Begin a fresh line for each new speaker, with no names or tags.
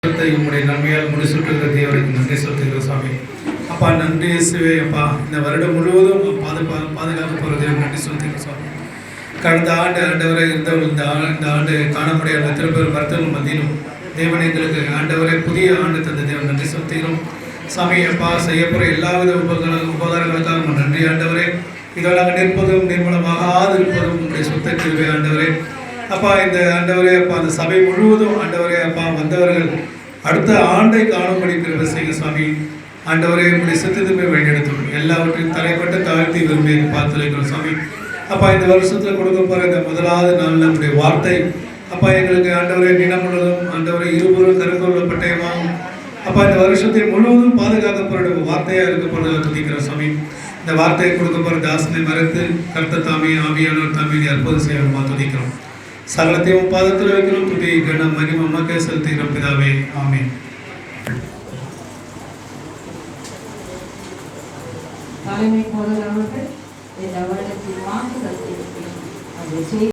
உங்களுடைய நன்மையால் முடிசூட்டுகிற தேவனுக்கு நன்றி செலுத்துகிறோம் சாமி. அப்பா நன்றி இயேசுவே. அப்பா இந்த வருடம் முழுவதும் பாதுகாக்க போகிற தேவன் நன்றி செலுத்துகிறோம் சாமி. கடந்த ஆண்டு ஆண்டவரை இருந்தவர்கள் இந்த ஆண்டு காண முடியாத திருப்பெரும் மருத்துவ மத்தியிலும் தேவன் எங்களுக்கு ஆண்டவரை புதிய ஆண்டு தந்த தேவன் நன்றி செலுத்துகிறோம் சாமி. அப்பா செய்யப்போகிற எல்லாவித உபகாரங்களுக்காக நன்றி ஆண்டவரே. இதோ நாங்கள் நிற்பதும் நிர்மலமாகாது இருப்பதும் உங்களுடைய சுத்த கிருபை ஆண்டவரே. அப்பா இந்த ஆண்டவரே அப்பா அந்த சபை முழுவதும் ஆண்டவரே அப்பா வந்தவர்கள் அடுத்த ஆண்டை காணும்படி கிருபை செய்ய சாமி. ஆண்டவரே உங்களுடைய சித்தத்துமே வழிநடத்தும் எல்லாவற்றையும் தலைப்பட்டு தாழ்த்தி விரும்பி பார்த்துருக்கிறோம் சாமி. அப்பா இந்த வருஷத்தில் கொடுக்க போகிற இந்த முதலாவது நாளில் நம்முடைய வார்த்தை அப்பா எங்களுக்கு ஆண்டவரே நிலம் முழுவதும் ஆண்டவரை இருபுறம் கருப்பொருள் பட்டயமாகும். அப்பா இந்த வருஷத்தை முழுவதும் பாதுகாக்க போகிற வார்த்தையாக இருக்க போகிறத துதிக்கிறோம் சாமி. இந்த வார்த்தையை கொடுக்க போகிற தாசனை மறைத்து கர்த்த தாமி ஆவியானவர் தாமி அற்புதம் செய்யணுமா துதிக்கிறோம். சகலத்தையும் பாதத்தில் வைக்கிறோம். துதி கணம் மகிமை மக்கே செலுத்துகிறோம் பிதாவே, ஆமீன்.